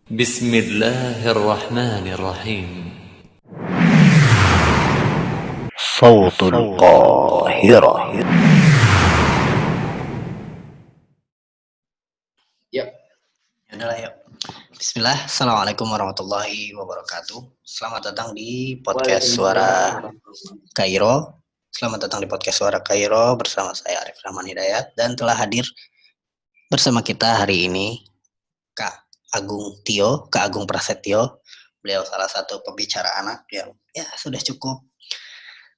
بسم الله الرحمن الرحيم. صوت القاهرة. Yuk, yaudah yuk. Bismillah, Assalamualaikum warahmatullahi wabarakatuh. Selamat datang di podcast Suara Kairo. Selamat datang di podcast Suara Kairo bersama saya Arif Rahman Hidayat dan telah hadir bersama kita hari ini Kak Agung Prasetyo. Beliau salah satu pembicara anak yang ya sudah cukup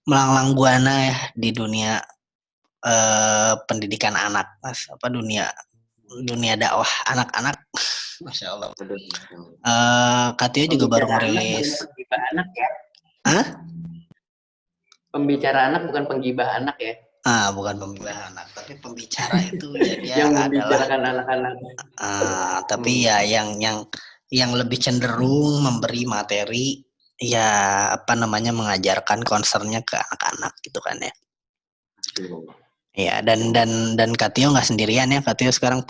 melanglang buana ya di dunia pendidikan anak, Mas. Dunia dakwah anak-anak. Masya Allah. Kak Tio juga baru ngerilis. Penggibah anak ya? Hah? Pembicara anak bukan penggibah anak ya? Bukan pembicara anak, tapi pembicara itu ya dia yang adalah membicarakan anak-anak. Tapi ya yang lebih cenderung memberi materi ya mengajarkan concernnya ke anak-anak gitu kan ya. Ya dan Kak Tio nggak sendirian ya. Kak Tio sekarang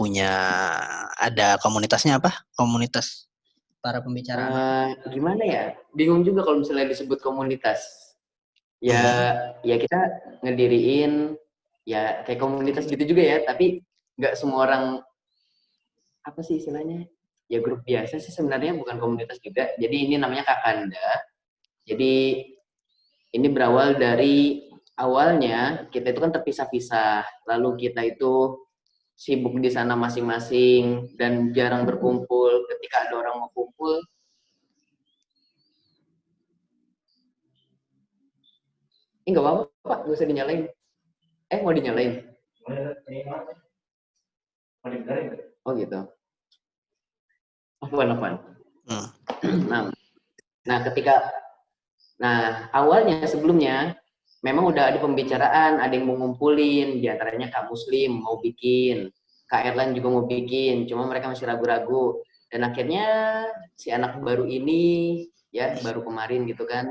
ada komunitasnya apa? Komunitas para pembicara anak. Gimana ya? Bingung juga kalau misalnya disebut komunitas. Ya kita ngediriin ya kayak komunitas gitu juga ya, tapi nggak semua orang apa sih istilahnya? Ya grup biasa sih sebenarnya, bukan komunitas juga. Jadi ini namanya Kakanda. Jadi ini berawal dari awalnya kita itu kan terpisah-pisah, lalu kita itu sibuk di sana masing-masing dan jarang berkumpul. Ketika ada orang mau kumpul, nggak apa-apa, nggak usah dinyalain. Mau dinyalain? Oh gitu. Apaan? Nah, awalnya sebelumnya memang udah ada pembicaraan, ada yang mau ngumpulin, diantaranya Kak Muslim mau bikin, Kak Erlan juga mau bikin, cuma mereka masih ragu-ragu. Dan akhirnya si anak baru ini, ya baru kemarin gitu kan,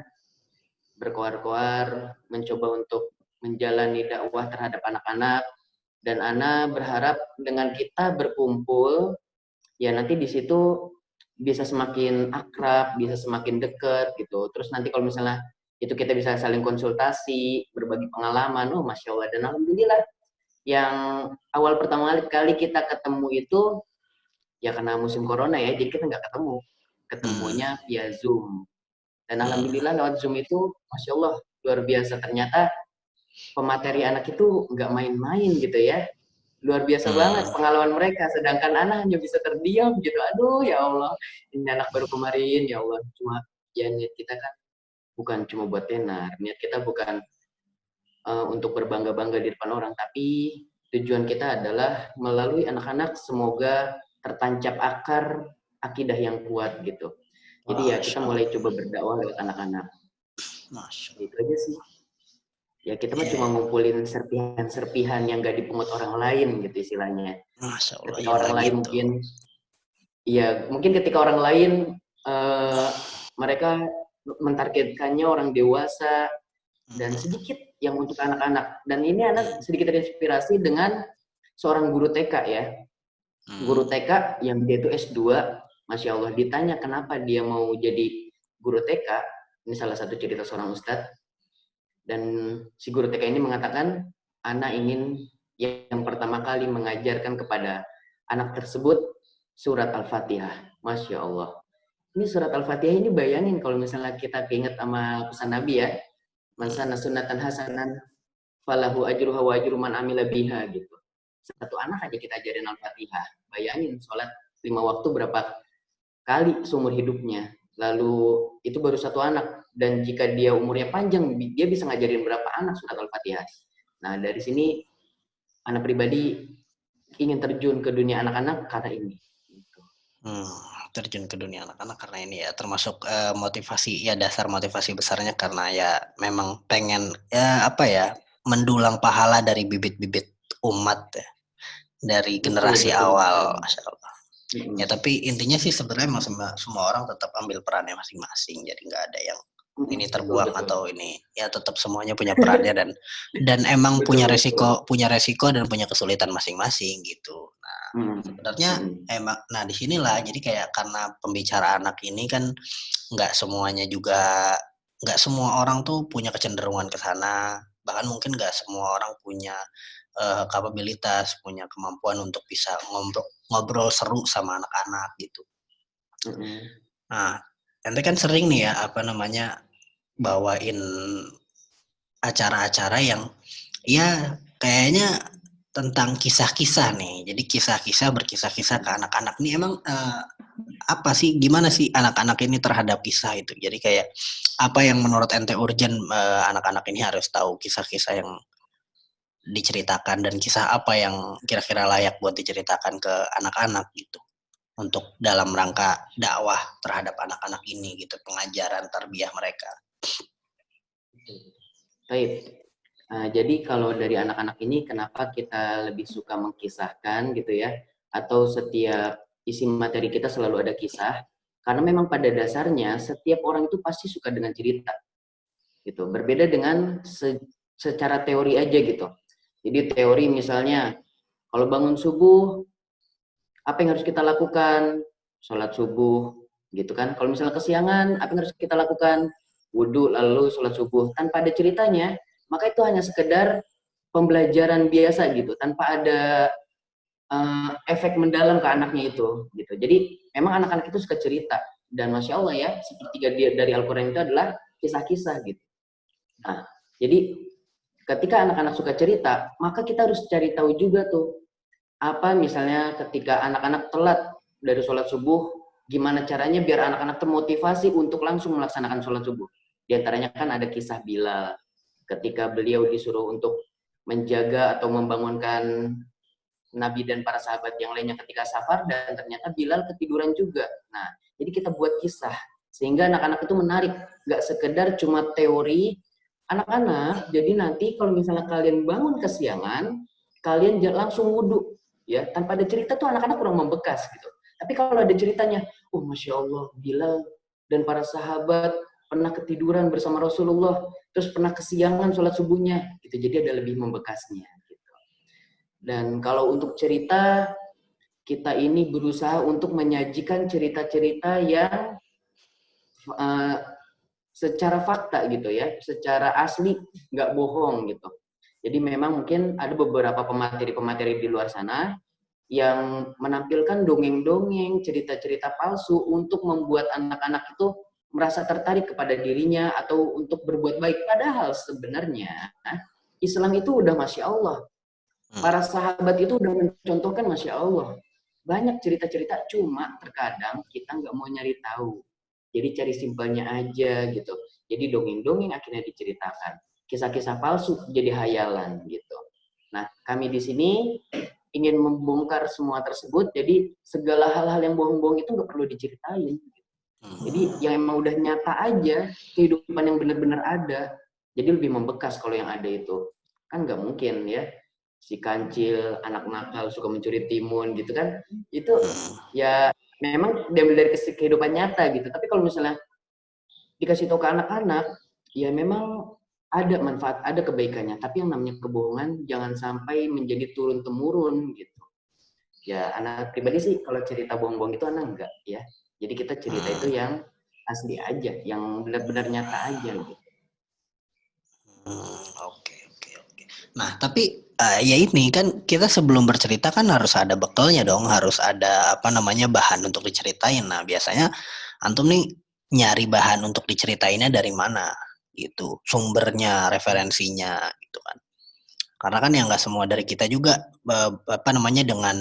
berkoar-koar, mencoba untuk menjalani dakwah terhadap anak-anak. Dan Ana berharap dengan kita berkumpul, ya nanti di situ bisa semakin akrab, bisa semakin dekat gitu. Terus nanti kalau misalnya itu kita bisa saling konsultasi, berbagi pengalaman, Masya Allah. Dan Alhamdulillah, yang awal pertama kali kita ketemu itu, ya karena musim corona ya, jadi kita nggak ketemu. Ketemunya via Zoom. Dan Alhamdulillah lewat Zoom itu, Masya Allah, luar biasa. Ternyata pemateri anak itu nggak main-main gitu ya. Luar biasa banget pengalaman mereka. Sedangkan anak hanya bisa terdiam gitu. Aduh, ya Allah. Ini anak baru kemarin, ya Allah. Cuma, ya niat kita kan bukan cuma buat tenar. Niat kita bukan untuk berbangga-bangga di depan orang. Tapi tujuan kita adalah melalui anak-anak semoga tertancap akar akidah yang kuat gitu. Jadi ya kita mulai coba berdakwah lewat anak-anak. Itu aja sih. Ya kita mah cuma ngumpulin serpihan-serpihan yang gak dipungut orang lain gitu istilahnya. Masya Allah, ketika orang lain mungkin ketika orang lain mereka mentargetkannya orang dewasa dan sedikit yang untuk anak-anak. Dan ini anak sedikit terinspirasi dengan seorang guru TK ya. Guru TK yang dia itu S2, Masya Allah, ditanya kenapa dia mau jadi guru TK. Ini salah satu cerita seorang ustadz. Dan si guru TK ini mengatakan, Ana ingin yang pertama kali mengajarkan kepada anak tersebut surat Al-Fatihah. Masya Allah. Ini surat Al-Fatihah ini bayangin kalau misalnya kita keinget sama pesan Nabi ya. Man sana sunnatan hasanan falahu ajruha wa ajru man amila biha gitu. Satu anak aja kita ajarin Al-Fatihah. Bayangin sholat 5 waktu berapa kali seumur hidupnya. Lalu itu baru satu anak. Dan jika dia umurnya panjang, dia bisa ngajarin berapa anak surat Al-Fatihah. Nah, dari sini anak pribadi ingin terjun ke dunia anak-anak karena ini. Terjun ke dunia anak-anak karena ini ya, termasuk motivasi ya, dasar motivasi besarnya karena ya memang pengen mendulang pahala dari bibit-bibit umat ya, dari generasi awal. Masya Allah. Ya tapi intinya sih sebenarnya semua orang tetap ambil perannya masing-masing, jadi nggak ada yang ini terbuang atau ini, ya tetap semuanya punya perannya dan emang punya resiko dan punya kesulitan masing-masing gitu. Nah Sebenarnya emang, nah disinilah jadi kayak karena pembicara anak ini kan nggak semuanya juga, nggak semua orang tuh punya kecenderungan ke sana, bahkan mungkin nggak semua orang punya kapabilitas, punya kemampuan untuk bisa ngobrol seru sama anak-anak gitu. Nah, ente kan sering nih ya apa namanya bawain acara-acara yang ya kayaknya tentang kisah-kisah nih. Jadi kisah-kisah berkisah-kisah ke anak-anak nih emang apa sih, gimana sih anak-anak ini terhadap kisah itu? Jadi kayak apa yang menurut ente urgent anak-anak ini harus tahu, kisah-kisah yang diceritakan dan kisah apa yang kira-kira layak buat diceritakan ke anak-anak gitu untuk dalam rangka dakwah terhadap anak-anak ini gitu, pengajaran tarbiyah mereka. Baik. Jadi kalau dari anak-anak ini kenapa kita lebih suka mengkisahkan gitu ya, atau setiap isi materi kita selalu ada kisah, karena memang pada dasarnya setiap orang itu pasti suka dengan cerita gitu, berbeda dengan secara teori aja gitu. Jadi teori misalnya kalau bangun subuh apa yang harus kita lakukan, sholat subuh gitu kan. Kalau misalnya kesiangan apa yang harus kita lakukan, wudhu lalu sholat subuh, tanpa ada ceritanya, maka itu hanya sekedar pembelajaran biasa gitu, tanpa ada efek mendalam ke anaknya itu gitu. Jadi memang anak-anak itu suka cerita, dan masya Allah ya, sepertiga dari Al-Quran itu adalah kisah-kisah gitu. Nah, jadi ketika anak-anak suka cerita, maka kita harus cari tahu juga tuh apa misalnya ketika anak-anak telat dari sholat subuh, gimana caranya biar anak-anak termotivasi untuk langsung melaksanakan sholat subuh. Di antaranya kan ada kisah Bilal ketika beliau disuruh untuk menjaga atau membangunkan Nabi dan para sahabat yang lainnya ketika safar, dan ternyata Bilal ketiduran juga. Nah, jadi kita buat kisah sehingga anak-anak itu menarik, nggak sekedar cuma teori. Anak-anak, jadi nanti kalau misalnya kalian bangun kesiangan, kalian langsung wudhu, ya tanpa ada cerita tuh anak-anak kurang membekas gitu. Tapi kalau ada ceritanya, oh masya Allah, Bilal dan para sahabat pernah ketiduran bersama Rasulullah, terus pernah kesiangan sholat subuhnya, gitu. Jadi ada lebih membekasnya. Gitu. Dan kalau untuk cerita, kita ini berusaha untuk menyajikan cerita-cerita yang secara fakta gitu ya, secara asli, nggak bohong gitu. Jadi memang mungkin ada beberapa pemateri-pemateri di luar sana yang menampilkan dongeng-dongeng, cerita-cerita palsu untuk membuat anak-anak itu merasa tertarik kepada dirinya atau untuk berbuat baik. Padahal sebenarnya Islam itu udah Masya Allah. Para sahabat itu udah mencontohkan Masya Allah. Banyak cerita-cerita, cuma terkadang kita nggak mau nyari tahu. Jadi cari simpelnya aja gitu. Jadi dongeng-dongeng akhirnya diceritakan. Kisah-kisah palsu jadi hayalan gitu. Nah, kami di sini ingin membongkar semua tersebut. Jadi segala hal-hal yang bohong-bohong itu nggak perlu diceritain. Jadi yang emang udah nyata aja, kehidupan yang benar-benar ada. Jadi lebih membekas kalau yang ada itu. Kan nggak mungkin ya. Si kancil, anak nakal, suka mencuri timun gitu kan. Itu ya memang diambil dari kehidupan nyata gitu. Tapi kalau misalnya dikasih tahu ke anak-anak, ya memang ada manfaat, ada kebaikannya. Tapi yang namanya kebohongan jangan sampai menjadi turun-temurun gitu. Ya anak pribadi sih kalau cerita bohong-bohong itu anak enggak ya. Jadi kita cerita itu yang asli aja, yang benar-benar nyata aja gitu. Oke. Nah, tapi ya ini kan kita sebelum bercerita kan harus ada bekalnya dong, harus ada apa namanya bahan untuk diceritain. Nah, biasanya antum nih nyari bahan untuk diceritainnya dari mana gitu, sumbernya, referensinya gitu kan. Karena kan ya nggak semua dari kita juga apa namanya dengan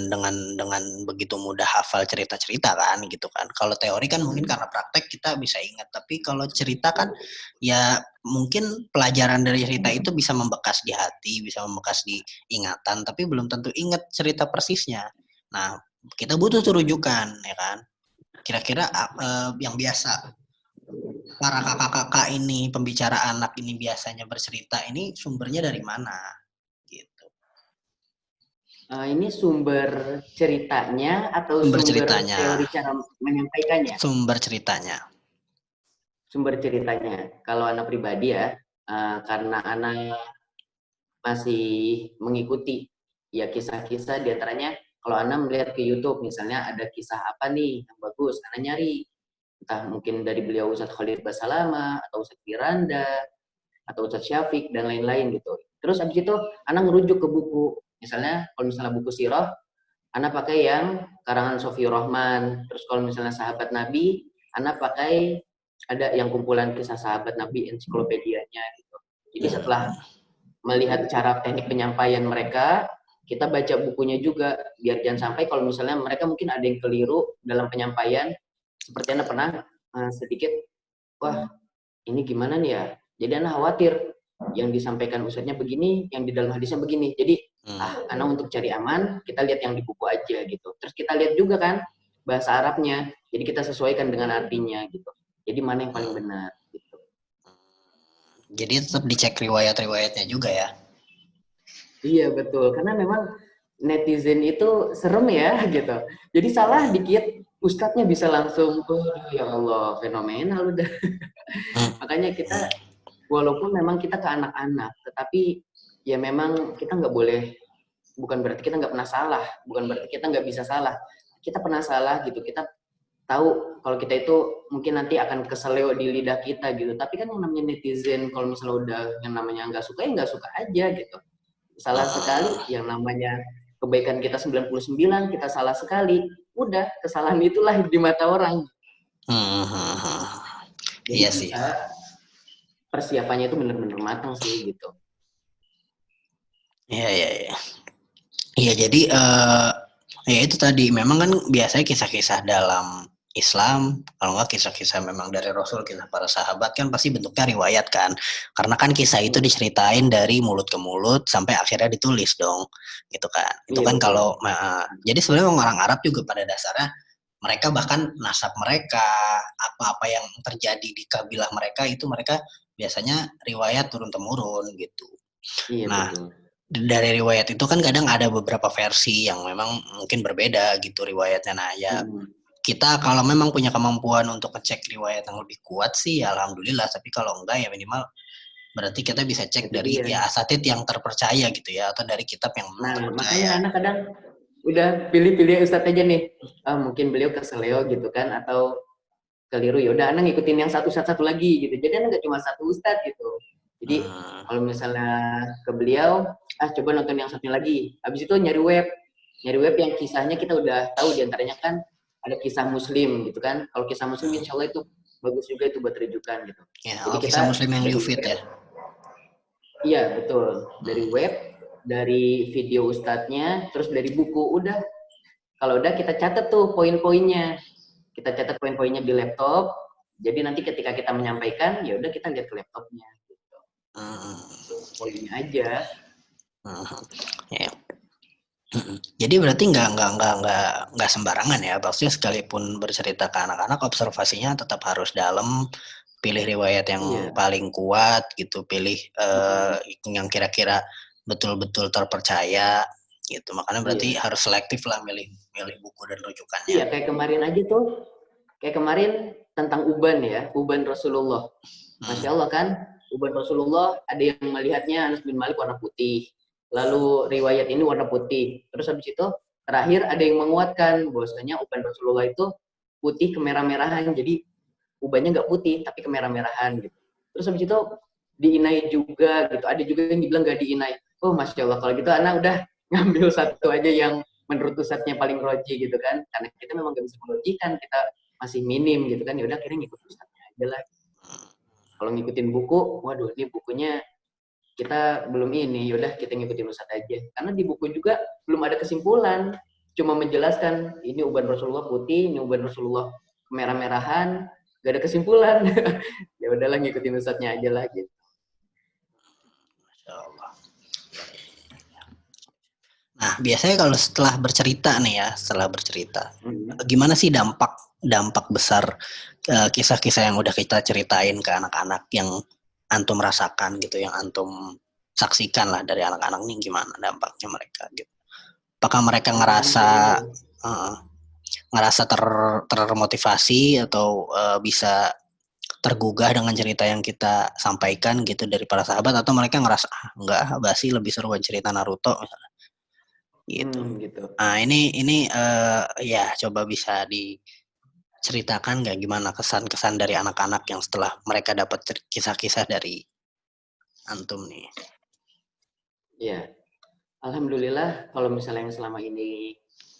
begitu mudah hafal cerita-cerita kan gitu kan. Kalau teori kan mungkin karena praktek kita bisa ingat, tapi kalau cerita kan ya mungkin pelajaran dari cerita itu bisa membekas di hati, bisa membekas di ingatan, tapi belum tentu ingat cerita persisnya. Nah, kita butuh tuh rujukan ya kan. Kira-kira yang biasa para kakak-kakak ini, pembicara anak ini biasanya bercerita ini sumbernya dari mana? Gitu. Ini sumber ceritanya atau Sumber sumber ceritanya. teori cara menyampaikannya? Sumber ceritanya. Sumber ceritanya. Kalau anak pribadi ya, karena anak masih mengikuti ya kisah-kisah diantaranya Kalau Ana melihat ke YouTube, misalnya ada kisah apa nih yang bagus, Ana nyari. Entah mungkin dari beliau Ustadz Khalid Basalamah, atau Ustadz Firanda, atau Ustadz Syafiq, dan lain-lain gitu. Terus abis itu, Ana ngerujuk ke buku. Misalnya, kalau misalnya buku sirah, Ana pakai yang karangan Sofiur Rahman. Terus kalau misalnya sahabat Nabi, Ana pakai ada yang kumpulan kisah sahabat Nabi, ensiklopedianya gitu. Jadi setelah melihat cara teknik penyampaian mereka, kita baca bukunya juga, biar jangan sampai kalau misalnya mereka mungkin ada yang keliru dalam penyampaian, seperti Anda pernah sedikit, wah ini gimana nih ya, jadi Anda khawatir, yang disampaikan ustadznya begini, yang di dalam hadisnya begini, jadi Anda untuk cari aman, kita lihat yang di buku aja gitu. Terus kita lihat juga kan, bahasa Arabnya, jadi kita sesuaikan dengan artinya gitu, jadi mana yang paling benar gitu. Jadi tetap dicek riwayat-riwayatnya juga ya. Iya betul, karena memang netizen itu serem ya gitu. Jadi salah dikit, ustadznya bisa langsung, oh ya Allah, fenomenal udah. Makanya kita, walaupun memang kita ke anak-anak, tetapi ya memang kita nggak boleh, bukan berarti kita nggak pernah salah, bukan berarti kita nggak bisa salah. Kita pernah salah gitu, kita tahu kalau kita itu mungkin nanti akan keseleo di lidah kita gitu. Tapi kan yang namanya netizen, kalau misalnya udah yang namanya nggak suka, ya nggak suka aja gitu. Salah sekali, yang namanya kebaikan kita 99, kita salah sekali, udah kesalahan itulah di mata orang. Jadi Iya sih. Persiapannya itu benar-benar matang sih gitu. Iya. Iya, jadi ya itu tadi, memang kan biasanya kisah-kisah dalam Islam, kalau nggak kisah-kisah memang dari Rasul, kisah para sahabat kan pasti bentuknya riwayat kan, karena kan kisah itu diceritain dari mulut ke mulut sampai akhirnya ditulis dong, gitu kan. Itu kan kalau jadi sebenarnya orang Arab juga pada dasarnya mereka bahkan nasab mereka, apa-apa yang terjadi di kabilah mereka itu mereka biasanya riwayat turun temurun gitu. Iya, nah betul. Dari riwayat itu kan kadang ada beberapa versi yang memang mungkin berbeda gitu riwayatnya. Nah ya kita kalau memang punya kemampuan untuk ngecek riwayat yang lebih kuat sih ya alhamdulillah, tapi kalau enggak ya minimal berarti kita bisa cek dari ya asatid yang terpercaya gitu ya, atau dari kitab yang terpercaya. Makanya anak kadang udah pilih-pilih ustadz aja nih, mungkin beliau keseleo gitu kan, atau keliru, ya udah anak ngikutin yang satu lagi gitu. Jadi anak nggak cuma satu ustadz gitu. Jadi kalau misalnya ke beliau, coba nonton yang satunya lagi. Habis itu nyari web yang kisahnya kita udah tahu, diantaranya kan ada kisah Muslim gitu kan. Kalau kisah Muslim insya Allah itu bagus juga itu buat rujukan gitu. Ya, jadi kisah Muslim yang Yufid ya. Iya betul, dari web, dari video ustadznya, terus dari buku, udah. Kalau udah kita catat tuh poin-poinnya. Kita catat poin-poinnya di laptop. Jadi nanti ketika kita menyampaikan, ya udah kita lihat ke laptopnya. Gitu. Poinnya aja. Ya. Jadi berarti nggak sembarangan ya, maksudnya sekalipun bercerita ke anak-anak, observasinya tetap harus dalam, pilih riwayat yang paling kuat gitu, pilih yang kira-kira betul-betul terpercaya gitu. Makanya berarti harus selektif lah milih buku dan rujukannya. Iya, kayak kemarin aja tuh, kayak kemarin tentang uban ya, uban Rasulullah. Masya Allah kan, uban Rasulullah ada yang melihatnya Anas bin Malik warna putih, lalu riwayat ini warna putih. Terus habis itu terakhir ada yang menguatkan bahwasanya uban Rasulullah itu putih kemerah-merahan, jadi ubannya nggak putih tapi kemerah-merahan gitu. Terus habis itu diinai juga gitu, ada juga yang dibilang nggak diinai. Oh Masya Allah, kalau gitu anak udah ngambil satu aja yang menurut ustadznya paling roji gitu kan, karena kita memang nggak bisa merojikan, kita masih minim gitu kan, ya udah akhirnya ngikut ustadznya aja lah. Kalau ngikutin buku, waduh ini bukunya kita belum ini, yaudah kita ngikutin ustadz aja. Karena di buku juga belum ada kesimpulan, cuma menjelaskan ini uban Rasulullah putih, ini uban Rasulullah kemerah-merahan, gak ada kesimpulan. Ya udahlah ngikutin ustadznya aja lah gitu. Masya Allah. Nah biasanya kalau setelah bercerita nih ya, gimana sih dampak besar kisah-kisah yang udah kita ceritain ke anak-anak yang antum rasakan gitu, yang antum saksikan lah dari anak-anak nih, gimana dampaknya mereka gitu? Apakah mereka ngerasa termotivasi atau bisa tergugah dengan cerita yang kita sampaikan gitu dari para sahabat, atau mereka ngerasa enggak, basi, lebih seru cerita Naruto misalnya? gitu. Gitu. Nah ini ya coba bisa diceritakan nggak gimana kesan-kesan dari anak-anak yang setelah mereka dapat kisah-kisah dari antum nih. Ya, alhamdulillah kalau misalnya yang selama ini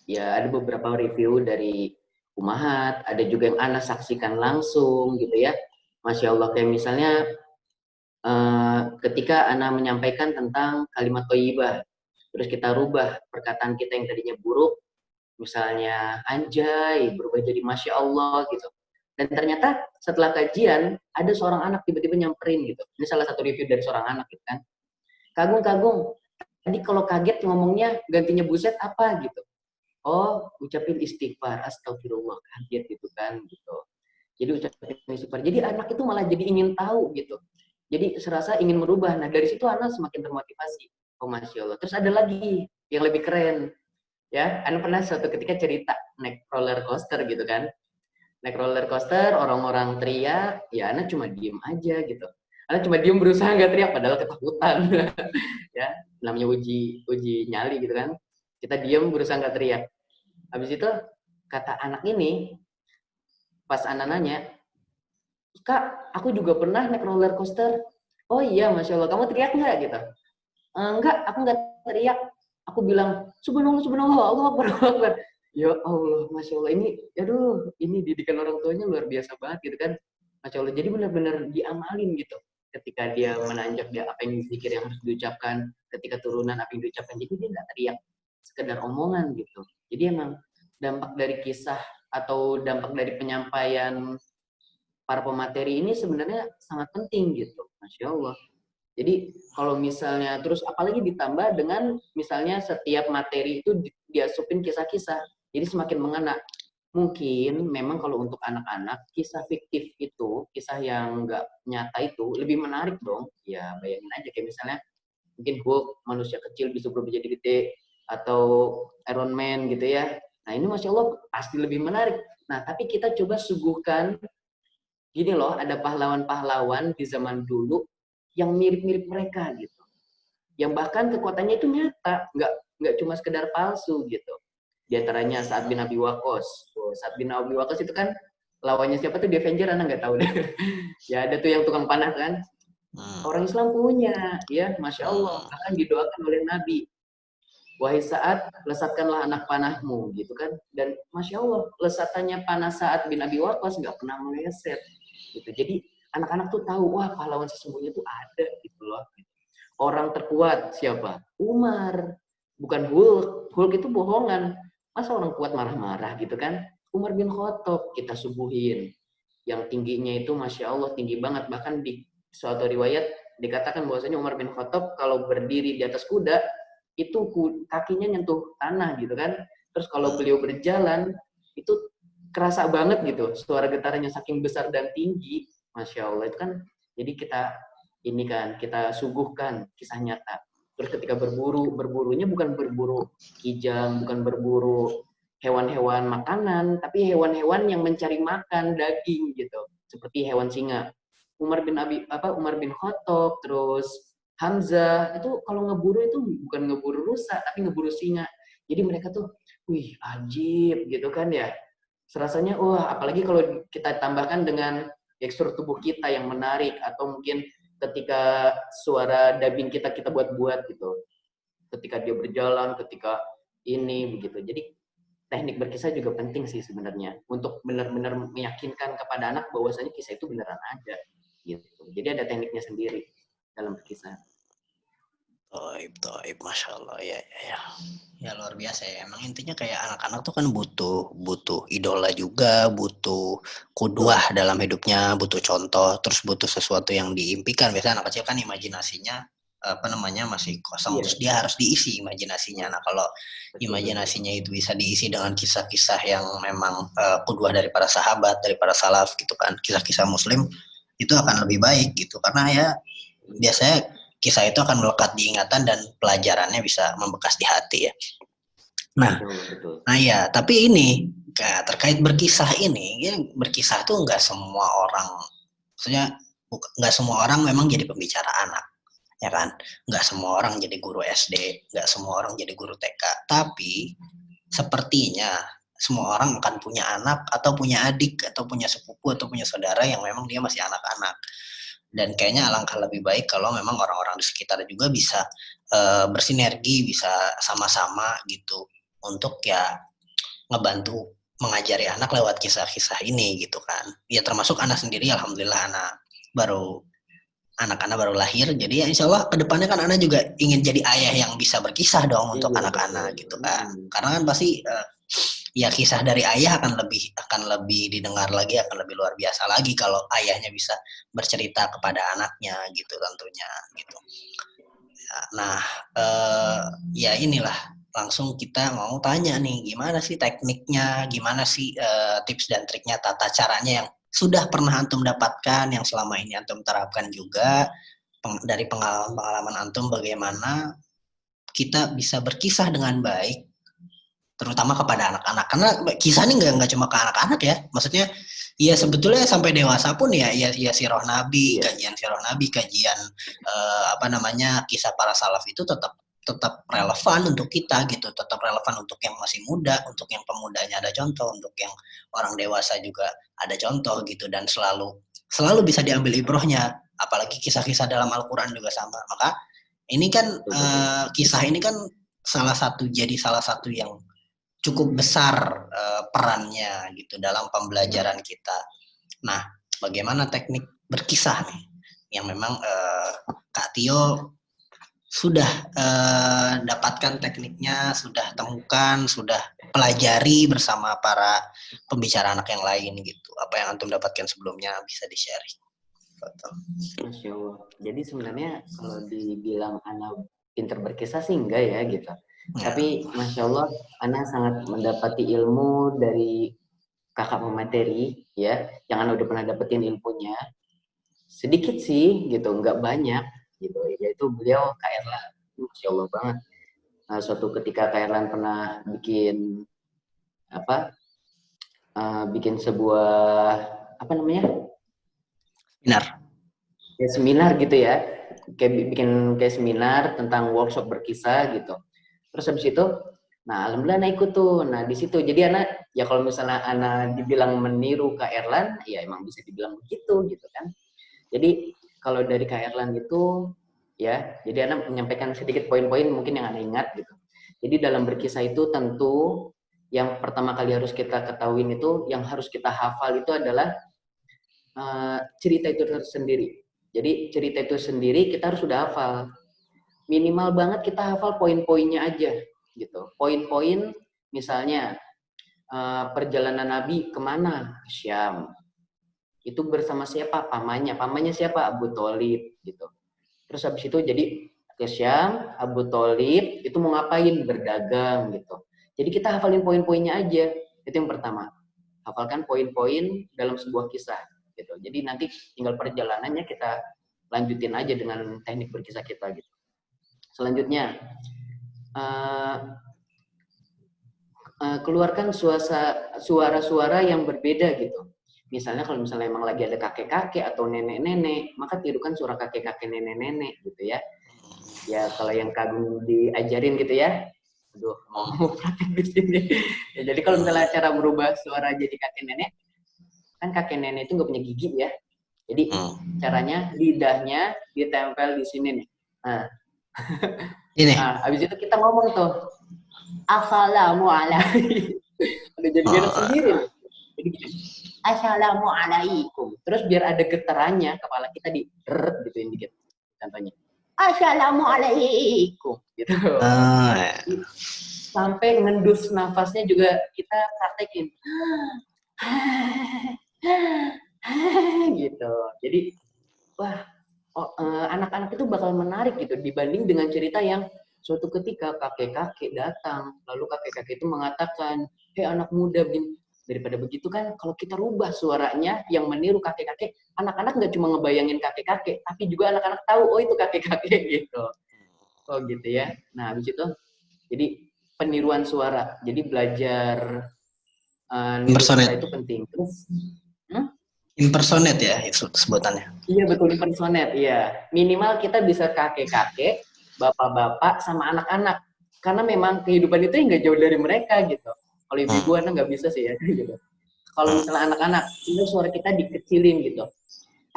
ya ada beberapa review dari Umahat, ada juga yang Ana saksikan langsung gitu ya. Masya Allah, kayak misalnya ketika Ana menyampaikan tentang kalimat thayyibah, terus kita rubah perkataan kita yang tadinya buruk, misalnya anjay, berubah jadi Masya Allah gitu. Dan ternyata setelah kajian, ada seorang anak tiba-tiba nyamperin gitu. Ini salah satu review dari seorang anak gitu kan. Kagung, tadi kalau kaget ngomongnya gantinya buset apa gitu. Oh, ucapin istighfar, astagfirullah, kaget gitu kan gitu. Jadi ucapin istighfar. Jadi anak itu malah jadi ingin tahu gitu. Jadi serasa ingin merubah. Nah dari situ anak semakin termotivasi. Oh Masya Allah. Terus ada lagi yang lebih keren. Ya, anak pernah suatu ketika cerita naik roller coaster gitu kan. Naik roller coaster, orang-orang teriak, ya anak cuma diem aja gitu. Anak cuma diem berusaha nggak teriak, padahal ketakutan. Ya, namanya uji nyali gitu kan. Kita diem berusaha nggak teriak. Habis itu kata anak ini, pas anak nanya, Kak, aku juga pernah naik roller coaster. Oh iya, Masya Allah, kamu teriak nggak gitu? Enggak, aku nggak teriak. Aku bilang, subhanallah, subhanallah, Allah Akbar, Allah Akbar. Ya Allah, Masya Allah, ini didikan orang tuanya luar biasa banget gitu kan. Masya Allah, jadi benar-benar diamalin gitu. Ketika dia menanjak, dia apa yang dipikir yang harus diucapkan, ketika turunan apa yang diucapkan, jadi dia nggak teriak, sekedar omongan gitu. Jadi emang dampak dari kisah atau dampak dari penyampaian para pemateri ini sebenarnya sangat penting gitu, Masya Allah. Jadi kalau misalnya terus apalagi ditambah dengan misalnya setiap materi itu diasupin kisah-kisah, jadi semakin mengena. Mungkin memang kalau untuk anak-anak kisah fiktif itu, kisah yang nggak nyata itu lebih menarik dong. Ya bayangin aja kayak misalnya mungkin Hulk manusia kecil bisa berubah jadi gede atau Iron Man gitu ya. Nah ini Masya Allah pasti lebih menarik. Nah tapi kita coba suguhkan gini loh, ada pahlawan-pahlawan di zaman dulu yang mirip-mirip mereka gitu. Yang bahkan kekuatannya itu nyata, nggak cuma sekedar palsu gitu. Di antaranya Sa'ad bin Abi Waqqas. Sa'ad bin Abi Waqqas itu kan lawannya siapa tuh di Avenger, anak nggak tahu deh. Ya ada tuh yang tukang panah kan. Orang Islam punya, ya Masya Allah. Bahkan didoakan oleh Nabi. Wahai Sa'ad, lesatkanlah anak panahmu gitu kan. Dan Masya Allah, lesatannya panah Sa'ad bin Abi Waqqas nggak pernah meleset. Gitu. Jadi anak-anak tuh tahu, wah pahlawan sesungguhnya tuh ada gitu loh. Orang terkuat siapa? Umar. Bukan Hulk. Hulk itu bohongan. Masa orang kuat marah-marah gitu kan? Umar bin Khattab kita subuhin. Yang tingginya itu Masya Allah tinggi banget. Bahkan di suatu riwayat dikatakan bahwasanya Umar bin Khattab kalau berdiri di atas kuda, itu kakinya nyentuh tanah gitu kan. Terus kalau beliau berjalan, itu kerasa banget gitu. Suara getarannya saking besar dan tinggi. Masya Allah itu kan. Jadi kita suguhkan kisah nyata. Terus ketika berburunya bukan berburu kijang, bukan berburu hewan-hewan makanan, tapi hewan-hewan yang mencari makan daging gitu, seperti hewan singa. Umar bin Khattab, terus Hamzah itu kalau ngeburu itu bukan ngeburu rusa, tapi ngeburu singa. Jadi mereka tuh, wih ajib gitu kan ya. Serasanya, wah apalagi kalau kita tambahkan dengan tekstur tubuh kita yang menarik atau mungkin ketika suara dubbing kita buat-buat gitu. Ketika dia berjalan, ketika ini begitu. Jadi teknik berkisah juga penting sih sebenarnya untuk benar-benar meyakinkan kepada anak bahwasanya kisah itu beneran ada gitu. Jadi ada tekniknya sendiri dalam berkisah. Toib, Masya Allah ya luar biasa ya. Emang intinya kayak anak-anak tuh kan butuh idola juga, butuh kudwah dalam hidupnya, butuh contoh, terus butuh sesuatu yang diimpikan. Biasanya anak kecil kan imajinasinya masih kosong, terus dia harus diisi imajinasinya. Nah kalau imajinasinya itu bisa diisi dengan kisah-kisah yang memang kudwah dari para sahabat, dari para salaf gitu kan, kisah-kisah Muslim, itu akan lebih baik gitu. Karena ya biasanya kisah itu akan melekat di ingatan dan pelajarannya bisa membekas di hati ya. Nah ya, tapi ini terkait berkisah ini, ya berkisah tuh nggak semua orang, maksudnya nggak semua orang memang jadi pembicara anak. ya kan? Nggak semua orang jadi guru SD, nggak semua orang jadi guru TK, tapi sepertinya semua orang akan punya anak atau punya adik atau punya sepupu atau punya saudara yang memang dia masih anak-anak. Dan kayaknya alangkah lebih baik kalau memang orang-orang di sekitar juga bisa bersinergi, bisa sama-sama gitu untuk ya ngebantu mengajari anak lewat kisah-kisah ini gitu kan. Ya termasuk anak sendiri, alhamdulillah anak-anak baru lahir, jadi ya insya Allah kedepannya kan anak juga ingin jadi ayah yang bisa berkisah dong untuk anak-anak gitu kan. Karena kan pasti ya kisah dari ayah akan lebih didengar lagi, akan lebih luar biasa lagi kalau ayahnya bisa bercerita kepada anaknya gitu tentunya gitu. Nah, ya inilah langsung kita mau tanya nih, gimana sih tekniknya, gimana sih tips dan triknya, tata caranya yang sudah pernah antum dapatkan, yang selama ini antum terapkan juga, dari pengalaman antum bagaimana kita bisa berkisah dengan baik, terutama kepada anak-anak. Karena kisah ini nggak cuma ke anak-anak ya, maksudnya ya sebetulnya sampai dewasa pun ya sirah Nabi, kajian sirah Nabi, kajian kisah para salaf itu tetap relevan untuk kita gitu, tetap relevan untuk yang masih muda, untuk yang pemudanya ada contoh, untuk yang orang dewasa juga ada contoh gitu, dan selalu bisa diambil ibrohnya, apalagi kisah-kisah dalam Al-Quran juga sama. Maka ini kan kisah ini kan salah satu yang cukup besar perannya gitu dalam pembelajaran kita. Nah, bagaimana teknik berkisah nih yang memang Kak Tio sudah dapatkan tekniknya, sudah temukan, sudah pelajari bersama para pembicara anak yang lain gitu. Apa yang antum dapatkan sebelumnya bisa di-sharing. Masya Allah. Jadi sebenarnya kalau dibilang anak pinter berkisah sih enggak ya gitu. Ya. Tapi Masya Allah, Ana sangat mendapati ilmu dari kakak pemateri ya, yang Ana udah pernah dapetin ilmunya. Sedikit sih gitu, enggak banyak gitu. Yaitu beliau Kak Erlan, Masya Allah banget. Nah, suatu ketika Kak Erlan pernah bikin sebuah seminar gitu ya, bikin seminar tentang workshop berkisah gitu. Terus habis itu, nah alhamdulillah Ana ikut tuh. Nah di situ jadi Ana ya kalau misalnya Ana dibilang meniru Kak Erlan, ya emang bisa dibilang begitu gitu kan. Jadi kalau dari Kak Erlan itu ya, jadi Ana menyampaikan sedikit poin-poin mungkin yang Ana ingat gitu. Jadi dalam berkisah itu tentu yang pertama kali harus kita ketahui itu, yang harus kita hafal itu adalah cerita itu tersendiri. Jadi cerita itu sendiri kita harus sudah hafal. Minimal banget kita hafal poin-poinnya aja gitu. Poin-poin misalnya perjalanan Nabi kemana? Ke Syam. Itu bersama siapa? Pamannya. Pamannya siapa? Abu Thalib gitu. Terus habis itu jadi ke Syam, Abu Thalib itu mau ngapain? Berdagang gitu. Jadi kita hafalin poin-poinnya aja. Itu yang pertama. Hafalkan poin-poin dalam sebuah kisah gitu. Jadi nanti tinggal perjalanannya kita lanjutin aja dengan teknik berkisah kita gitu. Selanjutnya keluarkan suara-suara yang berbeda gitu. Misalnya kalau misalnya emang lagi ada kakek-kakek atau nenek-nenek, maka tirukan suara kakek-kakek nenek-nenek gitu ya. Ya kalau yang kagum diajarin gitu ya. Aduh, mau praktek di sini. Ya, jadi kalau misalnya cara merubah suara jadi kakek nenek, kan kakek nenek itu nggak punya gigi ya. Jadi caranya lidahnya ditempel di sini nih. Nah, nah habis itu kita ngomong tuh, Assalamualaikum. Udah jadi gerak sendiri nih. Jadi gini, Assalamualaikum. Terus biar ada getarannya, kepala kita di gituin dikit. Contohnya, Assalamualaikum. Gitu. Sampai ngendus nafasnya juga kita praktekin. Gitu. Jadi, wah, anak-anak itu bakal menarik gitu dibanding dengan cerita yang suatu ketika kakek-kakek datang, lalu kakek-kakek itu mengatakan, "Hei anak muda, begini." Daripada begitu kan, kalau kita rubah suaranya yang meniru kakek-kakek, anak-anak nggak cuma ngebayangin kakek-kakek, tapi juga anak-anak tahu, oh itu kakek-kakek gitu. Oh gitu ya. Nah habis itu, jadi peniruan suara. Jadi belajar niru suara itu penting. Terus, Impersonate ya itu sebutannya. Iya betul, impersonate. Iya, minimal kita bisa kakek-kakek, bapak-bapak, sama anak-anak. Karena memang kehidupan itu nggak jauh dari mereka gitu. Kalau ibu-ibu anak nggak bisa sih ya gitu. Kalau misalnya anak-anak, itu suara kita dikecilin gitu.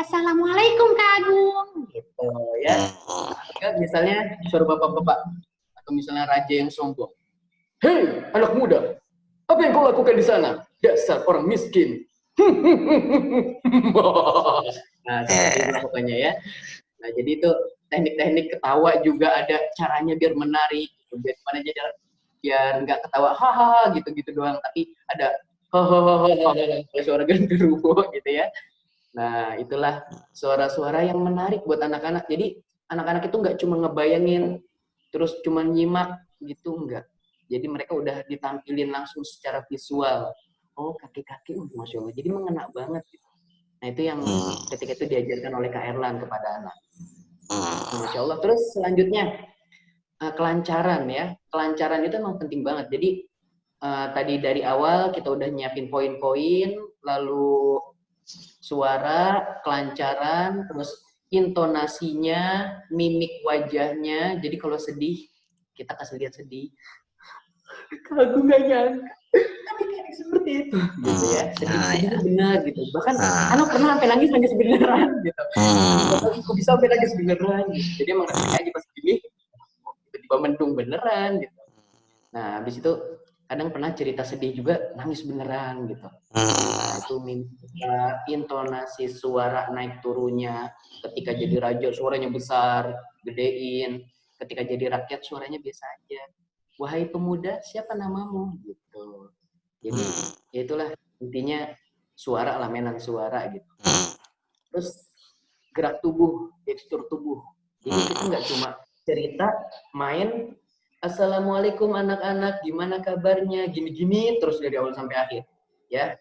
Assalamualaikum Kak Agung, gitu ya. Misalnya suara bapak-bapak atau misalnya raja yang sombong. Hei, anak muda, apa yang kau lakukan di sana? Dasar orang miskin. Nah, seperti itu pokoknya ya. Nah, jadi itu teknik-teknik ketawa juga ada caranya biar menarik, gitu. Biar gimana aja biar nggak ketawa hahaha gitu-gitu doang, tapi ada hahaha suara genderuwo gitu ya. Nah, itulah suara-suara yang menarik buat anak-anak. Jadi anak-anak itu nggak cuma ngebayangin terus cuma nyimak gitu, enggak. Jadi mereka udah ditampilin langsung secara visual. Oh, kaki-kaki, Masya Allah. Jadi mengena banget. Gitu. Nah, itu yang ketika itu diajarkan oleh Kak Erlan kepada anak. Masya Allah. Terus selanjutnya, kelancaran ya. Kelancaran itu emang penting banget. Jadi, tadi dari awal kita udah nyiapin poin-poin, lalu suara, kelancaran, terus intonasinya, mimik wajahnya. Jadi kalau sedih, kita kasih lihat sedih. Aku nggak nyangka tapi kayak seperti itu gitu ya, sedih benar gitu, bahkan anak pernah sampai nangis beneran gitu, aku bisa sampai nangis beneran gitu. Jadi emang rasanya aja pas gini tiba-tiba mendung beneran gitu. Nah habis itu kadang pernah cerita sedih juga nangis beneran gitu. Nah itu intonasi suara naik turunnya, ketika jadi raja suaranya besar gedein, ketika jadi rakyat suaranya biasa aja. Wahai pemuda, siapa namamu? Gitu. Jadi, ya itulah intinya suara lah, mainan suara gitu. Terus gerak tubuh, gestur tubuh. Jadi kita nggak cuma cerita, main, Assalamualaikum anak-anak, gimana kabarnya, gini-gini, terus dari awal sampai akhir. Ya,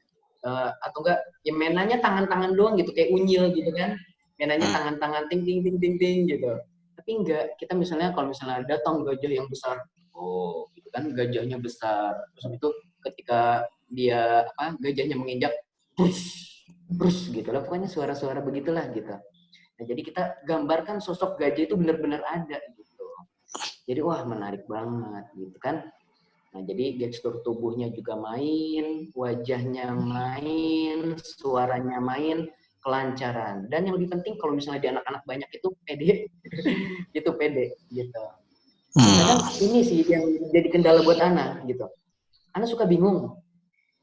atau enggak, ya mainannya tangan-tangan doang gitu, kayak unyil gitu kan. Mainannya tangan-tangan, ting, ting, ting, ting, ting gitu. Tapi enggak, kita misalnya kalau misalnya datang gajah yang besar, oh gitu kan, gajahnya besar, terus itu ketika dia gajahnya menginjak brus gitu lah, pokoknya suara-suara begitulah gitu. Nah jadi kita gambarkan sosok gajah itu benar-benar ada gitu, jadi wah menarik banget gitu kan. Nah jadi gestur tubuhnya juga main, wajahnya main, suaranya main, kelancaran, dan yang lebih penting kalau misalnya di anak-anak banyak itu pede itu pede gitu. Kadang ini sih yang jadi kendala buat anak gitu. Anak suka bingung.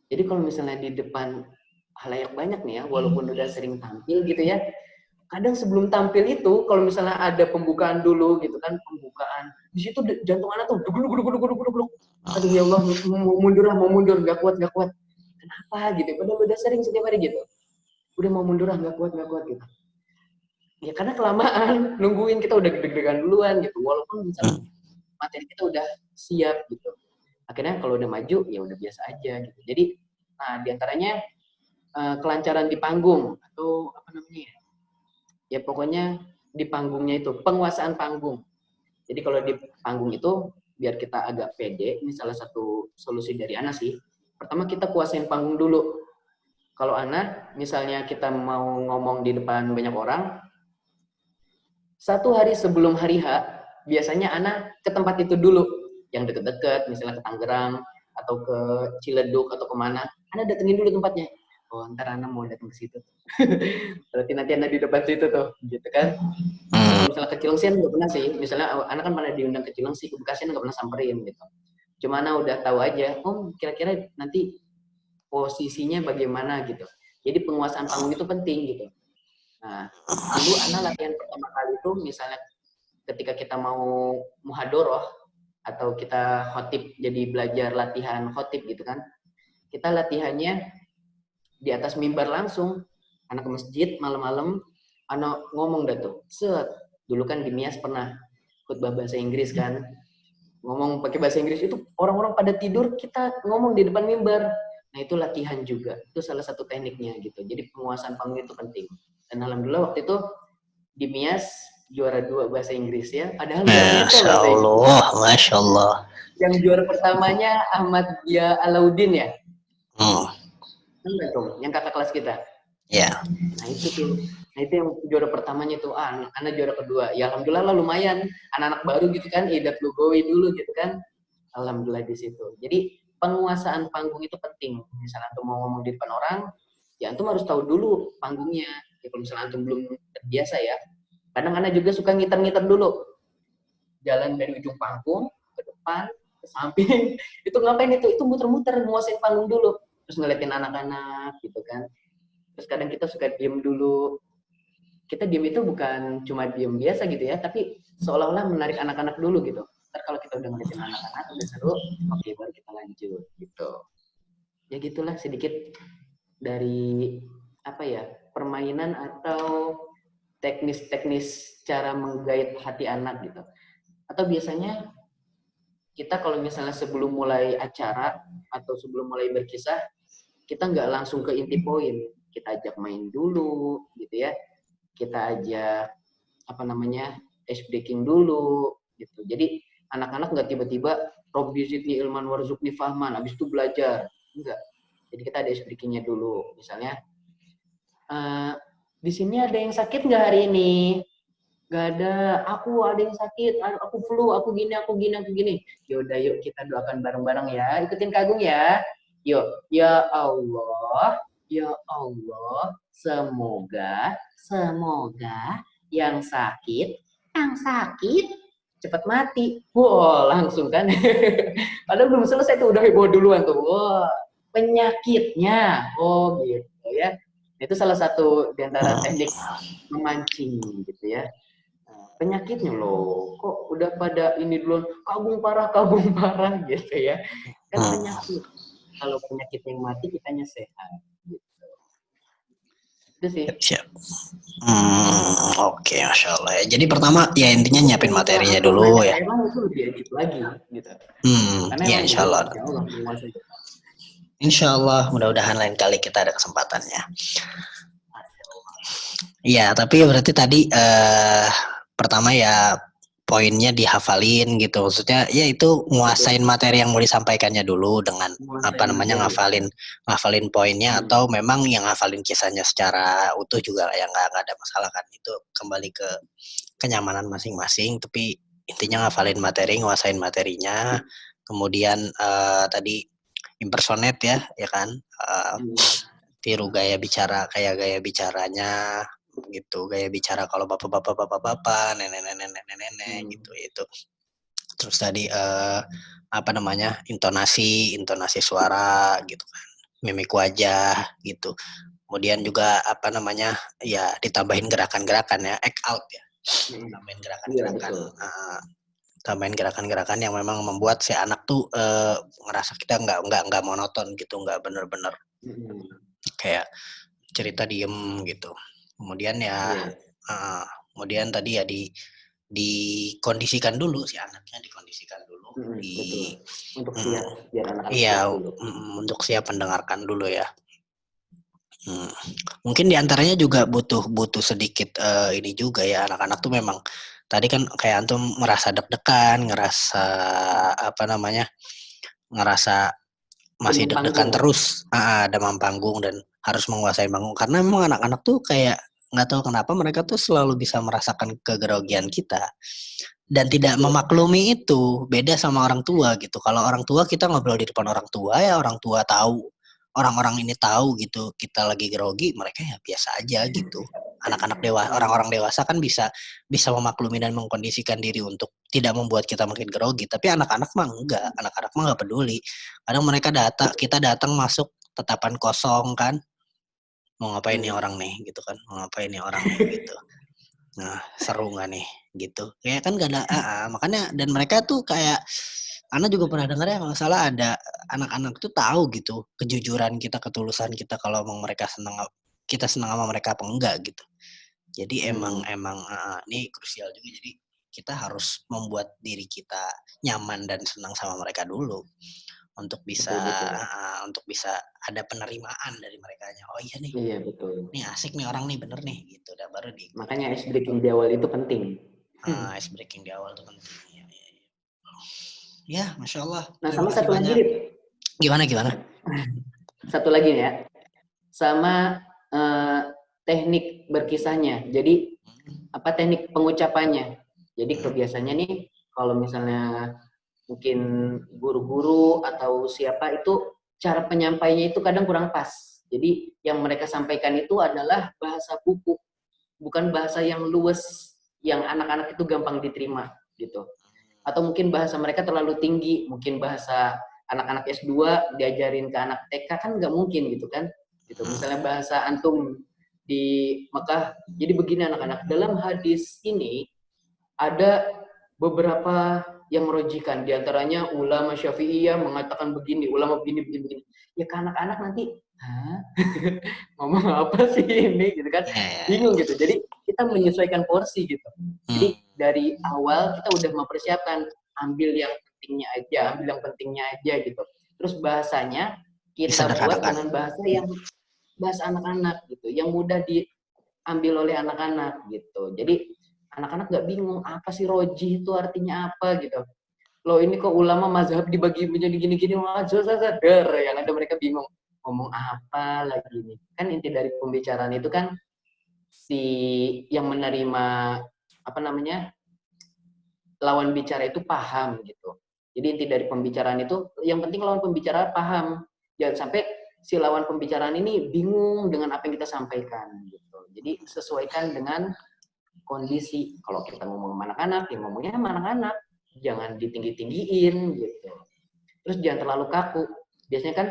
Jadi kalau misalnya di depan halayak banyak nih ya, walaupun udah sering tampil gitu ya, kadang sebelum tampil itu kalau misalnya ada pembukaan dulu gitu kan, pembukaan di situ jantung anak tuh duguluk. Aduh ya Allah, mau mundur, nggak kuat. Kenapa gitu? Padahal udah sering setiap hari gitu. Udah mau mundur nggak kuat gitu. Ya karena kelamaan nungguin, kita udah deg-degan duluan gitu, walaupun misalnya materi kita udah siap gitu. Akhirnya kalau udah maju ya udah biasa aja gitu. Jadi nah diantaranya kelancaran di panggung atau apa namanya ya pokoknya di panggungnya itu penguasaan panggung. Jadi kalau di panggung itu biar kita agak pede, ini salah satu solusi dari Ana sih. Pertama kita kuasain panggung dulu. Kalau Ana misalnya kita mau ngomong di depan banyak orang, 1 hari sebelum hari H biasanya Ana ke tempat itu dulu, yang deket-deket, misalnya ke Tangerang, atau ke Ciledug, atau kemana, Ana datengin dulu tempatnya. Oh, ntar Ana mau datang ke situ. Berarti nanti Ana di depan situ tuh, gitu kan. Kalau misalnya ke Cilengsi, Ana nggak pernah sih. Misalnya Ana kan pernah diundang ke Cilengsi, ke Bekasi, Ana nggak pernah samperin, gitu. Cuma Ana udah tahu aja, oh kira-kira nanti posisinya bagaimana, gitu. Jadi penguasaan panggung itu penting, gitu. Nah, dulu Ana latihan pertama kali itu misalnya ketika kita mau muhadoroh atau kita khotib, jadi belajar latihan khotib gitu kan, kita latihannya di atas mimbar langsung. Anak ke masjid malam-malam, anak ngomong dah tuh, set. Dulu kan di MIAS pernah khutbah bahasa Inggris kan, ngomong pakai bahasa Inggris itu orang-orang pada tidur, kita ngomong di depan mimbar. Nah itu latihan juga, itu salah satu tekniknya gitu. Jadi penguasaan panggung itu penting. Dan alhamdulillah waktu itu di MIAS juara 2 bahasa Inggris ya. Padahal Masya Allah, Masya Allah. Yang juara pertamanya Ahmad Ya Alauddin ya. Yang kakak kelas kita. Ya. Nah itu tuh, nah itu yang juara pertamanya tuh, anak juara kedua. Ya alhamdulillah lah lumayan, anak-anak baru gitu kan, idat lugowi dulu gitu kan, alhamdulillah di situ. Jadi penguasaan panggung itu penting. Misalnya antum mau ngomong di depan orang, ya antum harus tahu dulu panggungnya. Ya, kalau misalnya antum belum terbiasa ya, kadang anak juga suka ngiter-ngiter dulu, jalan dari ujung panggung ke depan, ke samping, itu ngapain itu muter-muter, nguasain panggung dulu, terus ngeliatin anak-anak gitu kan. Terus kadang kita suka diem dulu. Kita diem itu bukan cuma diem biasa gitu ya, tapi seolah-olah menarik anak-anak dulu gitu. Ntar kalau kita udah ngeliatin anak-anak, udah seru, oke baru kita lanjut gitu. Ya gitulah sedikit dari apa ya, permainan atau teknis-teknis cara menggait hati anak gitu. Atau biasanya kita kalau misalnya sebelum mulai acara atau sebelum mulai berkisah, kita nggak langsung ke inti poin. Kita ajak main dulu gitu ya. Kita ajak apa namanya, ice breaking dulu gitu. Jadi anak-anak nggak tiba-tiba Robbi Zidni ilman warzuqni fahman habis itu belajar. Enggak. Jadi kita ada ice breakingnya dulu. Misalnya di sini ada yang sakit nggak hari ini? Nggak ada. Aku ada yang sakit. Aku flu. Aku gini. Yaudah yuk kita doakan bareng-bareng ya. Ikutin Kak Agung ya. Yuk. Ya Allah. Ya Allah. Semoga yang sakit cepat mati. Wah, langsung kan. Padahal belum selesai tuh udah heboh duluan tuh. Wah, penyakitnya. Oh, gitu ya. Itu salah satu di antara teknik memancing gitu ya. Penyakitnya loh, kok udah pada ini duluan, kabung parah gitu ya. Kan penyakit. Kalau penyakit yang mati, kitanya sehat. Gitu. Itu sih. Siap. Oke, Masya Allah ya. Jadi pertama ya intinya nyiapin materinya dulu ya. Emang itu lebih edit lagi gitu. Karena Ya emang Insya Allah. Insya Allah mudah-mudahan lain kali kita ada kesempatannya. Ya, tapi berarti tadi pertama ya poinnya dihafalin gitu. Maksudnya ya itu nguasain materi yang mau disampaikannya dulu dengan ngafalin poinnya atau memang yang ngafalin kisahnya secara utuh juga ya nggak ada masalah kan. Itu kembali ke kenyamanan masing-masing. Tapi intinya ngafalin materi, nguasain materinya. Kemudian tadi impersonate ya kan. Tiru gaya bicara kayak gaya bicaranya gitu, gaya bicara kalau bapak, nenek gitu itu. Terus tadi apa namanya, intonasi suara gitu kan, mimik wajah gitu. Kemudian juga apa namanya, ya ditambahin gerakan-gerakan ya, act out ya, tambahin gerakan-gerakan. Tambahin gerakan-gerakan yang memang membuat si anak tuh ngerasa kita nggak monoton gitu, nggak bener-bener kayak cerita diem gitu. Kemudian ya kemudian tadi ya dikondisikan dulu si anaknya, dikondisikan dulu untuk siap biar anak-anak iya untuk siap mendengarkan dulu ya. Mungkin diantaranya juga butuh sedikit ini juga ya, anak-anak tuh memang tadi kan kayak antum ngerasa deg-degan, ngerasa apa namanya, ngerasa masih deg-degan terus, demam panggung dan harus menguasai panggung karena memang anak-anak tuh kayak nggak tahu kenapa mereka tuh selalu bisa merasakan kegrogian kita dan tidak memaklumi itu. Beda sama orang tua gitu. Kalau orang tua kita ngobrol di depan orang tua ya orang tua tahu, orang-orang ini tahu gitu kita lagi grogi, mereka ya biasa aja gitu. Anak-anak dewasa, orang-orang dewasa kan bisa memaklumi dan mengkondisikan diri untuk tidak membuat kita makin grogi. Tapi anak-anak mah enggak, anak-anak mah nggak peduli. Kadang mereka kita datang masuk tatapan kosong kan, mau ngapain nih orang nih gitu kan, mau ngapain nih orang nih gitu. Nah seru nggak nih gitu, kayak kan gak ada makanya. Dan mereka tuh kayak Ana juga pernah dengar ya, kalau salah ada anak-anak tuh tahu gitu kejujuran kita, ketulusan kita, kalau emang mereka kita senang sama mereka apa enggak gitu. Jadi emang ini krusial juga. Jadi kita harus membuat diri kita nyaman dan senang sama mereka dulu untuk bisa ada penerimaan dari merekanya. Oh iya nih. Iya betul. Nih asik nih orang nih, bener nih gitu. Dan baru makanya ice breaking di awal itu penting. Ice breaking di awal itu penting. Ya, Masya Allah. Nah, sama satu lagi, Gimana? Satu lagi ya. Sama teknik berkisahnya. Jadi teknik pengucapannya. Jadi biasanya nih kalau misalnya mungkin guru-guru atau siapa itu cara penyampainya itu kadang kurang pas. Jadi yang mereka sampaikan itu adalah bahasa buku, bukan bahasa yang luwes yang anak-anak itu gampang diterima gitu. Atau mungkin bahasa mereka terlalu tinggi, mungkin bahasa anak-anak S2 diajarin ke anak TK kan nggak mungkin gitu kan. Gitu. Misalnya bahasa antum di Mekah, jadi begini anak-anak, dalam hadis ini ada beberapa yang merujikan, diantaranya ulama Syafi'iyah mengatakan begini, ulama begini. Ya ke anak-anak nanti, ngomong apa sih ini gitu kan, bingung gitu. Jadi kita menyesuaikan porsi gitu. Jadi dari awal kita udah mempersiapkan, ambil yang pentingnya aja gitu. Terus bahasanya kita buat dengan bahasa anak-anak gitu, yang mudah diambil oleh anak-anak gitu. Jadi anak-anak nggak bingung apa sih roji itu artinya apa gitu. Loh ini kok ulama mazhab dibagi menjadi gini-gini, sadar yang ada mereka bingung ngomong apa lagi nih. Kan inti dari pembicaraan itu kan si yang menerima lawan bicara itu paham gitu. Jadi inti dari pembicaraan itu yang penting lawan pembicara paham. Jangan sampai si lawan pembicaraan ini bingung dengan apa yang kita sampaikan gitu. Jadi sesuaikan dengan kondisi. Kalau kita ngomong sama anak-anak, ya ngomongnya sama anak-anak. Jangan ditinggi-tinggiin gitu. Terus jangan terlalu kaku. Biasanya kan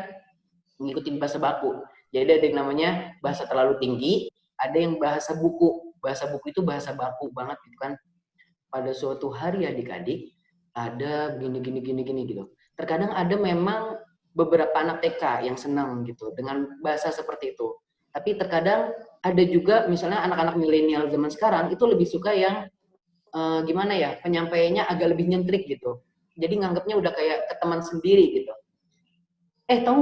ngikutin bahasa baku. Jadi ada yang namanya bahasa terlalu tinggi, ada yang bahasa buku. Bahasa buku itu bahasa baku banget gitu kan. Pada suatu hari adik-adik ada gini gitu. Terkadang ada memang beberapa anak TK yang senang gitu dengan bahasa seperti itu. Tapi terkadang ada juga misalnya anak-anak milenial zaman sekarang itu lebih suka yang penyampaiannya agak lebih nyentrik gitu. Jadi nganggapnya udah kayak ke teman sendiri gitu. Tahu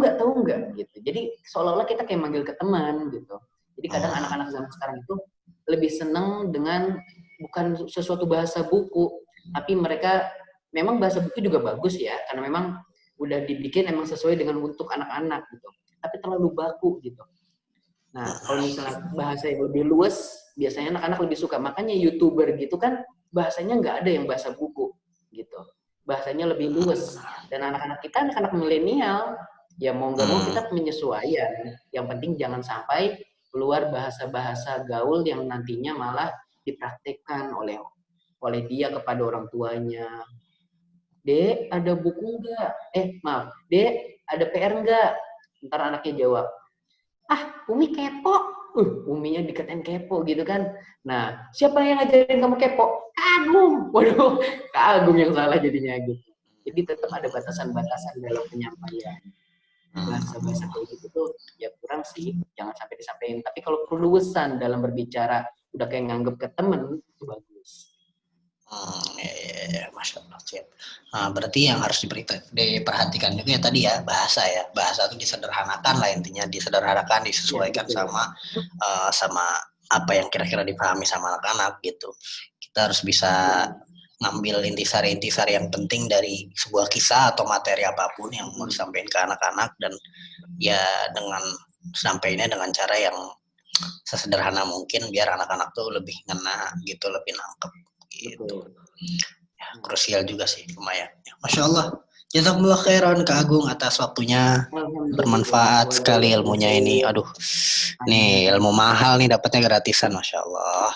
nggak gitu. Jadi seolah-olah kita kayak manggil ke teman gitu. Jadi kadang anak-anak zaman sekarang itu lebih senang dengan bukan sesuatu bahasa buku, tapi mereka memang bahasa buku juga bagus ya, karena memang udah dibikin emang sesuai dengan untuk anak-anak gitu. Tapi terlalu baku gitu. Nah, kalau misalnya bahasa yang lebih luas, biasanya anak-anak lebih suka. Makanya YouTuber gitu kan bahasanya nggak ada yang bahasa buku gitu. Bahasanya lebih luas. Dan anak-anak kita, anak-anak milenial, ya mau nggak mau kita penyesuaian. Yang penting jangan sampai keluar bahasa-bahasa gaul yang nantinya malah dipraktekkan oleh dia kepada orang tuanya. Dek, ada buku nggak? Dek, ada PR nggak? Ntar anaknya jawab, Umi kepo. Uminya dikatain kepo gitu kan. Nah, siapa yang ngajarin kamu kepo? Kagum. Waduh, Kagum yang salah jadinya gitu. Jadi tetap ada batasan-batasan dalam penyampaian. Bahasa-bahasa kayak gitu tuh ya kurang sih, jangan sampai disampaikan. Tapi kalau perluasan dalam berbicara udah kayak nganggep ke temen, itu bagus. Masya Allah. Berarti yang harus diperhatikan juga ya tadi ya bahasa itu disederhanakan lah, intinya disederhanakan, disesuaikan sama apa yang kira-kira dipahami sama anak-anak gitu. Kita harus bisa ngambil intisari-intisari yang penting dari sebuah kisah atau materi apapun yang mau disampaikan ke anak-anak, dan ya dengan sampainya dengan cara yang sesederhana mungkin biar anak-anak tuh lebih ngena gitu, lebih nangkep gitu. Ya, krusial juga sih, lumayan. Masya Allah. Jazakumullah khairan Kak Agung atas waktunya, bermanfaat sekali ilmunya ini. Aduh, nih ilmu mahal nih dapatnya gratisan, Masya Allah.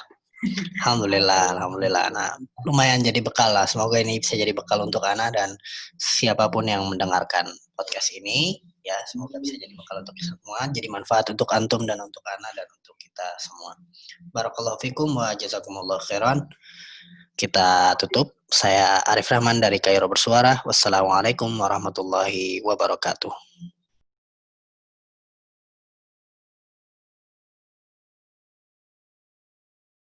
Alhamdulillah. Nah, lumayan jadi bekal lah. Semoga ini bisa jadi bekal untuk Ana dan siapapun yang mendengarkan podcast ini. Ya, semoga bisa jadi bekal untuk kita semua. Jadi manfaat untuk antum dan untuk Ana dan untuk kita semua. Barakallahu fikum wa jazakumullah khairan. Kita tutup. Saya Arif Rahman dari Kairo Bersuara. Wassalamualaikum warahmatullahi wabarakatuh.